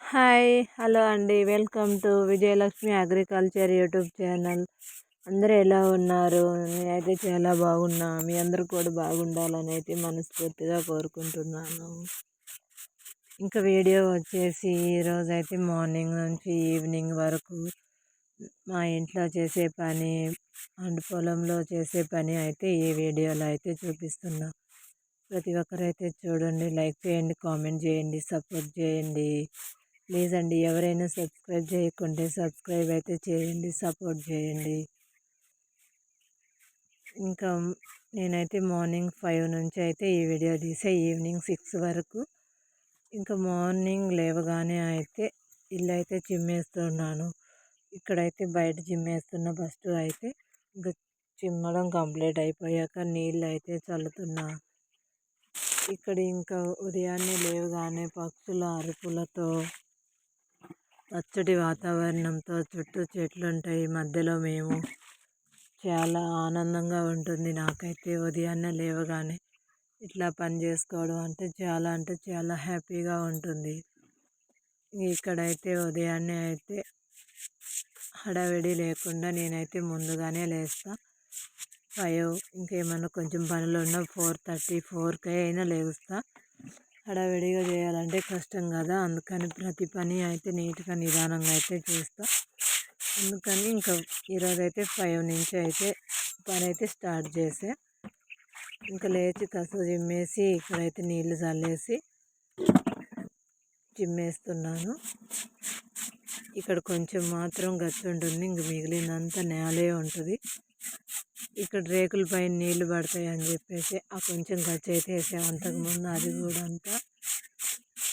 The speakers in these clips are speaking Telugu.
హాయ్! హలో అండి. Welcome to Vijayalakshmi agriculture YouTube channel. అందరూ ఎలా ఉన్నారు? నేనైతే చాలా బాగున్నా. మీ అందరూ కూడా బాగుండాలని అయితే మనస్ఫూర్తిగా కోరుకుంటున్నాను. ఇంకా వీడియో వచ్చేసి ఈరోజైతే మార్నింగ్ నుంచి ఈవినింగ్ వరకు మా ఇంట్లో చేసే పని అండ్ పొలంలో చేసే పని అయితే ఈ వీడియోలో అయితే చూపిస్తున్నా. ప్రతి ఒక్కరైతే చూడండి, లైక్ చేయండి, కామెంట్ చేయండి, సపోర్ట్ చేయండి. ప్లీజ్ అండి, ఎవరైనా సబ్స్క్రైబ్ చేయకుంటే సబ్స్క్రైబ్ అయితే చేయండి, సపోర్ట్ చేయండి. ఇంకా నేనైతే మార్నింగ్ 5 నుంచి అయితే ఈ వీడియో తీసే ఈవినింగ్ 6 వరకు. ఇంకా మార్నింగ్ లేవగానే అయితే ఇల్లు అయితే చిమ్మేస్తున్నాను. ఇక్కడైతే బయట చిమ్మేస్తున్న ఫస్ట్ అయితే. ఇంకా చిమ్మడం కంప్లీట్ అయిపోయాక నీళ్ళు అయితే చల్లుతున్నా. ఇక్కడ ఇంకా ఉదయాన్నే లేవగానే పక్షుల అరుపులతో, పచ్చటి వాతావరణంతో, చుట్టూ చెట్లు ఉంటాయి, మధ్యలో మేము, చాలా ఆనందంగా ఉంటుంది నాకైతే ఉదయాన్నే లేవగానే ఇట్లా పని చేసుకోవడం అంటే చాలా హ్యాపీగా ఉంటుంది. ఇక్కడైతే ఉదయాన్నే అయితే హడావిడి లేకుండా నేనైతే ముందుగానే లేస్తా. 5 ఇంకేమన్నా కొంచెం పనులు ఉన్నా 4:30, 4కే అయినా లేస్తా. హడావిడిగా చేయాలంటే కష్టం కదా, అందుకని ప్రతి పని అయితే నీట్గా నిదానంగా అయితే చేస్తా. అందుకని ఇంకా ఈరోజైతే 5 నుంచి అయితే పని అయితే స్టార్ట్ చేసా. ఇంకా లేచి కసు చిమ్మేసి ఇక్కడైతే నీళ్లు చల్లేసి చిమ్మేస్తున్నాను. ఇక్కడ కొంచెం మాత్రం గచ్చు ఉంటుంది, ఇంక మిగిలినంతా నేలే ఉంటుంది. ఇక్కడ రేకుల పైన నీళ్లు పడతాయి అని చెప్పేసి ఆ కొంచెం గచ్చు అయితే వేసాము. అంతకుముందు అది కూడా అంతా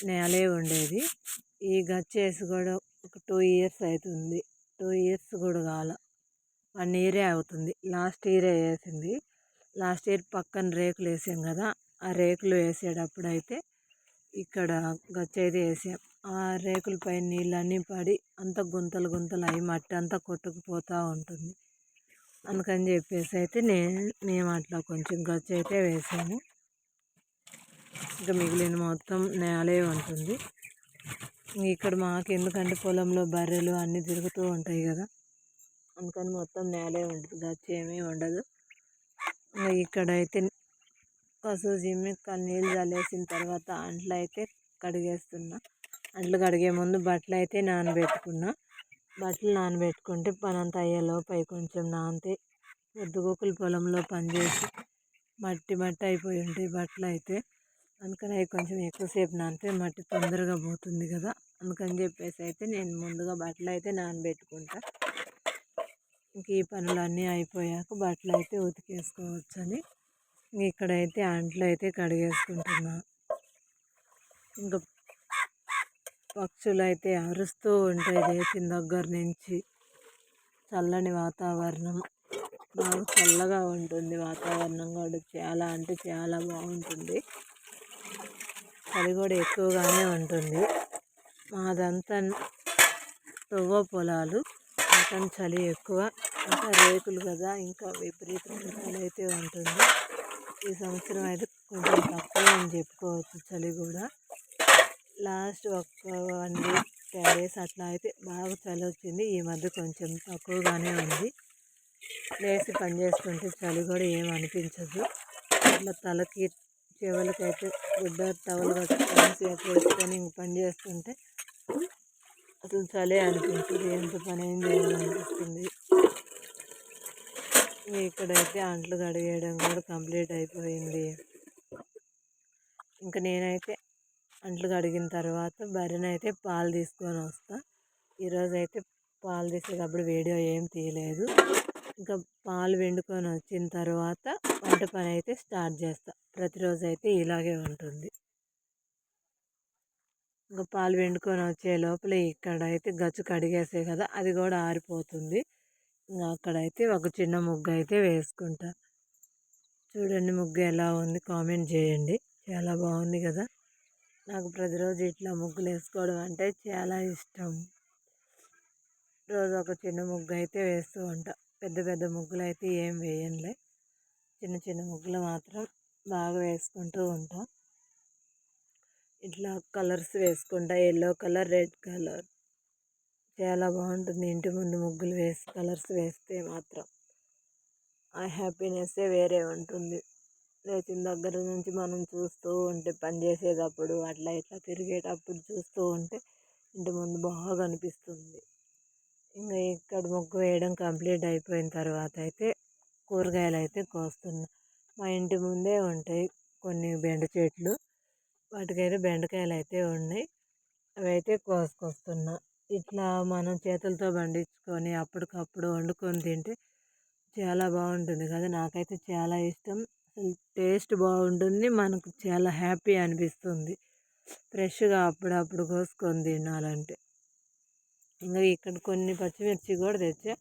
నేలే ఉండేది. ఈ గచ్చు వేసి కూడా ఒక 2 ఇయర్స్ అవుతుంది. 2 ఇయర్స్ కూడా కాల, 1 ఇయరే అవుతుంది. లాస్ట్ ఇయరే వేసింది. లాస్ట్ ఇయర్ పక్కన రేకులు వేసాం కదా, ఆ రేకులు వేసేటప్పుడు అయితే ఇక్కడ గచ్చు అయితే వేసాం. ఆ రేకుల పైన నీళ్ళన్నీ పడి అంత గుంతలు గుంతలు అయి మట్టి అంతా కొట్టుకుపోతూ ఉంటుంది. అందుకని చెప్పేసి అయితే మేము అట్లా కొంచెం గచ్చు అయితే వేసాము. ఇంకా మిగిలిన మొత్తం నేలే ఉంటుంది. ఇక్కడ మాకు ఎందుకంటే పొలంలో బర్రెలు అన్నీ తిరుగుతూ ఉంటాయి కదా, అందుకని మొత్తం నేలే ఉంటుంది, గచ్చు ఏమీ ఉండదు. ఇక్కడైతే కసు చిమ్మి నీళ్ళు చల్లేసిన తర్వాత అంట్లు అయితే కడిగేస్తున్నా. అంట్లు కడిగే ముందు బట్టలు అయితే నానబెట్టుకున్నా. బట్టలు నానబెట్టుకుంటే పని అంతా అయ్యేలోపు అవి కొంచెం నానితే పొద్దుగూకులు పొలంలో పనిచేసి మట్టి మట్టి అయిపోయి ఉంటాయి బట్టలు అయితే. అందుకని అవి కొంచెం ఎక్కువసేపు నానితే మట్టి తొందరగా పోతుంది కదా, అందుకని చెప్పేసి అయితే నేను ముందుగా బట్టలు అయితే నానబెట్టుకుంటా. ఇంక ఈ పనులన్నీ అయిపోయాక బట్టలు అయితే ఉతికేసుకోవచ్చని ఇక్కడైతే అంట్లు అయితే కడిగేసుకుంటున్నా. ఇంకా పక్షులు అయితే అరుస్తూ ఉంటాయి లేచిన దగ్గర నుంచి. చల్లని వాతావరణం, బాగా చల్లగా ఉంటుంది వాతావరణం కూడా, చాలా అంటే చాలా బాగుంటుంది. చలి కూడా ఎక్కువగానే ఉంటుంది. మాదంతా తవ్వ పొలాలు, అందుకని చలి ఎక్కువ. ఇంకా రేకులు కదా, ఇంకా విపరీతమైన చలి అయితే ఉంటుంది. ఈ సంవత్సరం అయితే కొంచెం తక్కువ అని చెప్పుకోవచ్చు చలి కూడా. లాస్ట్ ఒక 1 వీక్ 10 డేస్ అట్లా అయితే బాగా చలి వచ్చింది. ఈ మధ్య కొంచెం తక్కువగానే ఉంది. లేచి పని చేసుకుంటే చలి కూడా ఏం అనిపించదు. ఇట్లా తలకి చెవులకైతే గుడ్డ టవల్ కట్టుకొని చేతులు వేసుకొని ఇంక పని చేస్తుంటే అసలు చలి అనిపించదు, ఎంత పని ఏం చేయాలనిపిస్తుంది. ఇక్కడైతే అంట్లు కడిగేయడం కూడా కంప్లీట్ అయిపోయింది. ఇంకా నేనైతే అంట్లు కడిగిన తర్వాత బర్రెనైతే పాలు తీసుకొని వస్తా. ఈరోజైతే పాలు తీసేటప్పుడు వీడియో ఏం తీయలేదు. ఇంకా పాలు వెండుకొని వచ్చిన తర్వాత వంట పని అయితే స్టార్ట్ చేస్తా. ప్రతిరోజు అయితే ఇలాగే ఉంటుంది. ఇంకా పాలు వెండుకొని వచ్చే లోపల ఇక్కడైతే గచ్చు కడిగేసే కదా, అది కూడా ఆరిపోతుంది. ఇంకా అక్కడైతే ఒక చిన్న ముగ్గు అయితే వేసుకుంటా. చూడండి ముగ్గు ఎలా ఉంది, కామెంట్ చేయండి. చాలా బాగుంది కదా. నాకు ప్రతిరోజు ఇట్లా ముగ్గులు వేసుకోవడం అంటే చాలా ఇష్టం. రోజు ఒక చిన్న ముగ్గు అయితే వేస్తూ ఉంటా. పెద్ద పెద్ద ముగ్గులు అయితే ఏం వేయనులే, చిన్న చిన్న ముగ్గులు మాత్రం బాగా వేసుకుంటూ ఉంటా. ఇట్లా కలర్స్ వేసుకుంటా, ఎల్లో కలర్, రెడ్ కలర్ చాలా బాగుంటుంది. ఇంటి ముందు ముగ్గులు వేసి కలర్స్ వేస్తే మాత్రం ఆ హ్యాపీనెస్సే వేరే ఉంటుంది. లేచిన దగ్గర నుంచి మనం చూస్తూ ఉంటే, పని చేసేటప్పుడు అట్లా ఇట్లా తిరిగేటప్పుడు చూస్తూ ఉంటే ఇంటి ముందు బాగా అనిపిస్తుంది. ఇంకా ఇక్కడ ముగ్గు వేయడం కంప్లీట్ అయిపోయిన తర్వాత అయితే కూరగాయలు అయితే కోస్తున్నా. మా ఇంటి ముందే ఉంటాయి కొన్ని బెండ చెట్లు, వాటికైతే బెండకాయలు అయితే ఉన్నాయి. అవి అయితే కోసుకొస్తున్నా. ఇట్లా మనం చేతులతో పండించుకొని అప్పటికప్పుడు వండుకొని తింటే చాలా బాగుంటుంది కదా. నాకైతే చాలా ఇష్టం. అసలు టేస్ట్ బాగుంటుంది, మనకు చాలా హ్యాపీ అనిపిస్తుంది ఫ్రెష్గా అప్పుడప్పుడు కోసుకొని తినాలంటే. ఇంకా ఇక్కడ కొన్ని పచ్చిమిర్చి కూడా తెచ్చా.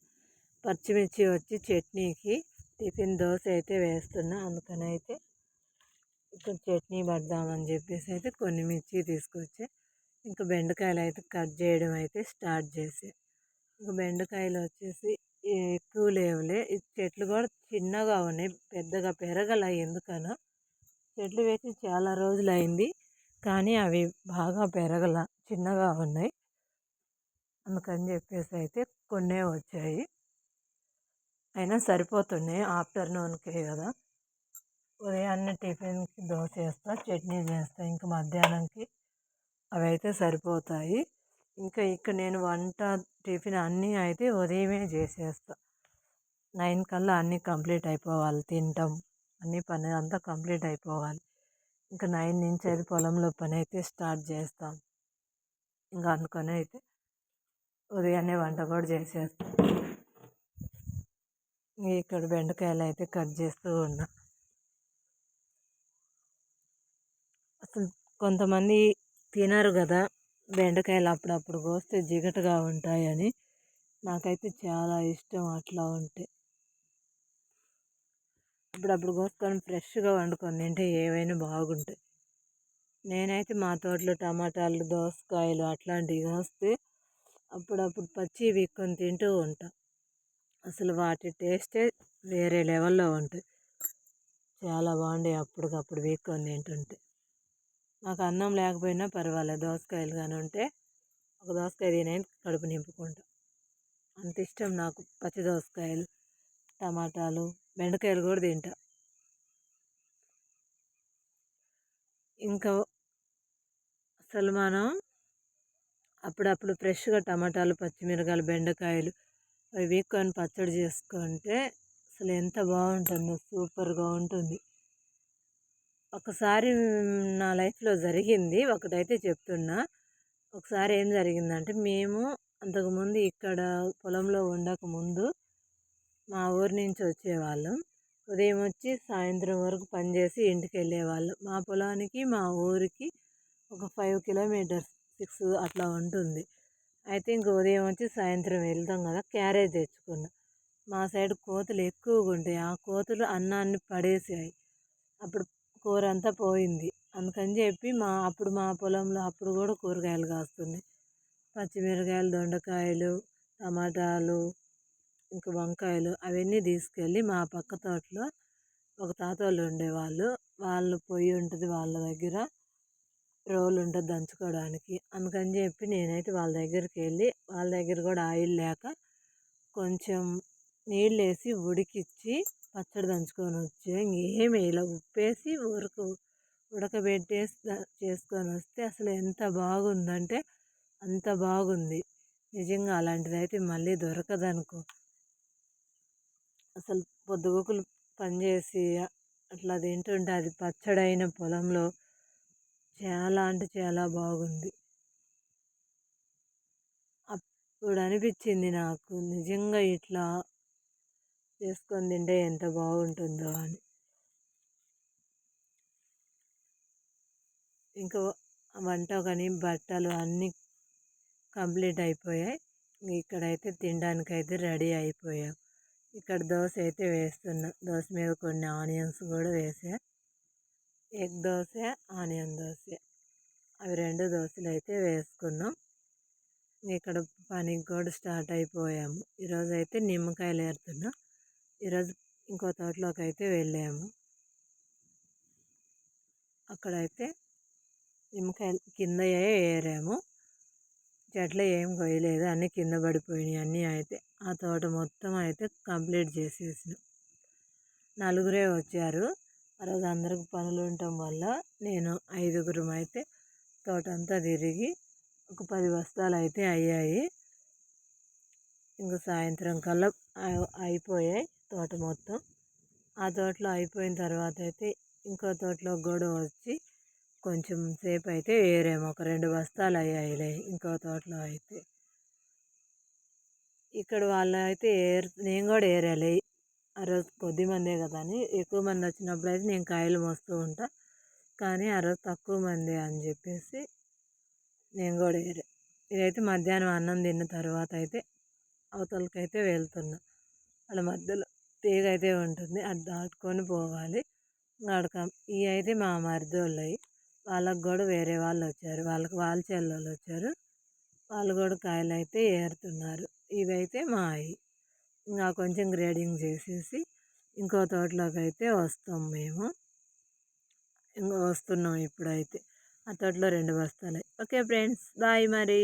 పచ్చిమిర్చి వచ్చి చట్నీకి, టిఫిన్ దోశ అయితే వేస్తున్నా. అందుకని అయితే ఇక్కడ చట్నీ పడదామని చెప్పేసి అయితే కొన్ని మిర్చి తీసుకొచ్చా. ఇంకా బెండకాయలు అయితే కట్ చేయడం అయితే స్టార్ట్ చేసా. ఇంకా బెండకాయలు వచ్చేసి ఎక్కువ లేవులే. ఈ చెట్లు కూడా చిన్నగా ఉన్నాయి, పెద్దగా పెరగల. ఎందుకనో చెట్లు వేసి చాలా రోజులు అయింది, కానీ అవి బాగా పెరగల, చిన్నగా ఉన్నాయి. అందుకని చెప్పేసి అయితే కొన్నే వచ్చాయి. అయినా సరిపోతున్నాయి, ఆఫ్టర్నూన్కే కదా. ఉదయాన్నే టిఫిన్కి దోశ వేస్తా, చట్నీ చేస్తా. ఇంకా మధ్యాహ్నంకి అవి అయితే సరిపోతాయి. ఇంకా ఇక్కడ నేను వంట, టిఫిన్ అన్నీ అయితే ఉదయమే చేసేస్తా. 9 కల్లా అన్నీ కంప్లీట్ అయిపోవాలి, తింటాం అన్ని పని అంతా కంప్లీట్ అయిపోవాలి. ఇంకా 9 నుంచి అయితే పొలంలో పని అయితే స్టార్ట్ చేస్తాం. ఇంకా అందుకని అయితే ఉదయాన్నే వంట కూడా చేసేస్తాం. ఇక్కడ బెండకాయలు అయితే కట్ చేస్తూ ఉన్నా. అసలు కొంతమంది తినరు కదా బెండకాయలు, అప్పుడప్పుడు కోస్తే జిగటగా ఉంటాయని. నాకైతే చాలా ఇష్టం అట్లా ఉంటే. అప్పుడప్పుడు కోసుకొని ఫ్రెష్గా వండుకొని తింటే ఏవైనా బాగుంటాయి. నేనైతే మా తోటలో టమాటాలు, దోసకాయలు అట్లాంటివి కోస్తే అప్పుడప్పుడు పచ్చి వీక్కొని తింటూ ఉంటా. అసలు వాటి టేస్టే వేరే లెవెల్లో ఉంటుంది. చాలా బాగుంటాయి అప్పటికప్పుడు వీక్కొని తింటుంటే. నాకు అన్నం లేకపోయినా పర్వాలేదు, దోసకాయలు కానీ ఉంటే ఒక దోసకాయ తినే కడుపు నింపుకుంటా. అంత ఇష్టం నాకు పచ్చి దోసకాయలు, టమాటాలు, బెండకాయలు కూడా తింటా. ఇంకా అసలు మనం అప్పుడప్పుడు ఫ్రెష్గా టమాటాలు, పచ్చిమిరకాయలు, బెండకాయలు అవి వీక్కొని పచ్చడి చేసుకుంటే అసలు ఎంత బాగుంటుందో, సూపర్గా ఉంటుంది. ఒకసారి నా లైఫ్లో జరిగింది ఒకటైతే చెప్తున్నా. ఒకసారి ఏం జరిగిందంటే, మేము అంతకుముందు ఇక్కడ పొలంలో ఉండకముందు మా ఊరి నుంచి వచ్చేవాళ్ళం. ఉదయం వచ్చి సాయంత్రం వరకు పనిచేసి ఇంటికి వెళ్ళేవాళ్ళం. మా పొలానికి మా ఊరికి ఒక 5 కిలోమీటర్స్, 6 అట్లా ఉంటుంది. అయితే ఇంక ఉదయం వచ్చి సాయంత్రం వెళ్తాం కదా, క్యారేజ్ తెచ్చుకున్నాం. మా సైడ్ కోతులు ఎక్కువగా ఉంటాయి. ఆ కోతులు అన్నాన్ని పడేసాయి. అప్పుడు కూర అంతా పోయింది. అందుకని చెప్పి అప్పుడు మా పొలంలో అప్పుడు కూడా కూరగాయలు కాస్తున్నాయి. పచ్చిమిరకాయలు, దొండకాయలు, టమాటాలు, ఇంకా వంకాయలు అవన్నీ తీసుకెళ్ళి మా పక్క తోటలో ఒక తాత వాళ్ళు ఉండేవాళ్ళు. వాళ్ళు పొయ్యి ఉంటుంది వాళ్ళ దగ్గర, రోలు ఉంటుంది దంచుకోవడానికి. అందుకని చెప్పి నేనైతే వాళ్ళ దగ్గరికి వెళ్ళి, వాళ్ళ దగ్గర కూడా ఆయిల్ లేక కొంచెం నీళ్ళు వేసి ఉడికిచ్చి పచ్చడి దంచుకొని వచ్చి, ఇంకేమి ఇలా ఉప్పేసి ఉడకబెట్టేసి చేసుకొని వస్తే అసలు ఎంత బాగుందంటే అంత బాగుంది. నిజంగా అలాంటిది అయితే మళ్ళీ దొరకదనుకో. అసలు పొద్దుగూకులు పనిచేసి అట్లా తింటుంటే అది పచ్చడైన పొలంలో చాలా అంటే చాలా బాగుంది. అప్పుడు అనిపించింది నాకు, నిజంగా ఇట్లా చేసుకొని తింటే ఎంత బాగుంటుందో అని. ఇంకా వంట కానీ బట్టలు అన్నీ కంప్లీట్ అయిపోయాయి. ఇక్కడైతే తినడానికైతే రెడీ అయిపోయాం. ఇక్కడ దోశ అయితే వేస్తున్నా. దోశ మీద కొన్ని ఆనియన్స్ కూడా వేసా. ఎగ్ దోశ, ఆనియన్ దోశ, అవి 2 దోశలు అయితే వేసుకున్నాం. ఇక్కడ పనికి కూడా స్టార్ట్ అయిపోయాము. ఈరోజు అయితే నిమ్మకాయలు ఏరుతున్నాం. ఈరోజు ఇంకో తోటలోకి అయితే వెళ్ళాము. అక్కడైతే నిమ్మకాయలు కింద ఏరాము, చెట్లు ఏం కొయ్యలేదు, అన్నీ కింద పడిపోయినాయి. అన్నీ అయితే ఆ తోట మొత్తం అయితే కంప్లీట్ చేసేసినాం. నలుగురే వచ్చారు ఆ రోజు. అందరికి పనులు ఉండటం వల్ల నేను 5గురం అయితే తోట అంతా తిరిగి ఒక 10 బస్తాలు అయితే అయ్యాయి. ఇంకా సాయంత్రం కల్లా అయిపోయాయి తోట మొత్తం. ఆ తోటలో అయిపోయిన తర్వాత అయితే ఇంకో తోటలో కూడా వచ్చి కొంచెం సేపు అయితే ఏరాము. ఒక 2 బస్తాలు అయ్యాయిలే ఇంకో తోటలో అయితే. ఇక్కడ వాళ్ళు అయితే నేను కూడా ఏరాలి ఆ రోజు. కొద్ది మందే కదా అని, ఎక్కువ మంది వచ్చినప్పుడు అయితే నేను కాయలు మోస్తూ ఉంటా, కానీ ఆ రోజు తక్కువ మంది అని చెప్పేసి నేను కూడా ఏరా. ఇదైతే మధ్యాహ్నం అన్నం తిన్న తర్వాత అయితే అవతలకైతే వెళ్తున్నా. వాళ్ళ మధ్యలో తీగ అయితే ఉంటుంది, అది దాటుకొని పోవాలి. ఇవి అయితే మా మరిదోళ్ళవి. వాళ్ళకు కూడా వేరే వాళ్ళు వచ్చారు, వాళ్ళ చెల్లెళ్ళు వచ్చారు, వాళ్ళు కూడా కాయలు అయితే ఏరుతున్నారు. ఇవైతే మావి. ఇంకా కొంచెం గ్రేడింగ్ చేసేసి ఇంకో తోటలోకి అయితే వస్తాం మేము. ఇంకా వస్తున్నాం ఇప్పుడైతే. ఆ తోటలో 2 బస్తాలు. ఓకే ఫ్రెండ్స్, బాయ్ మరి.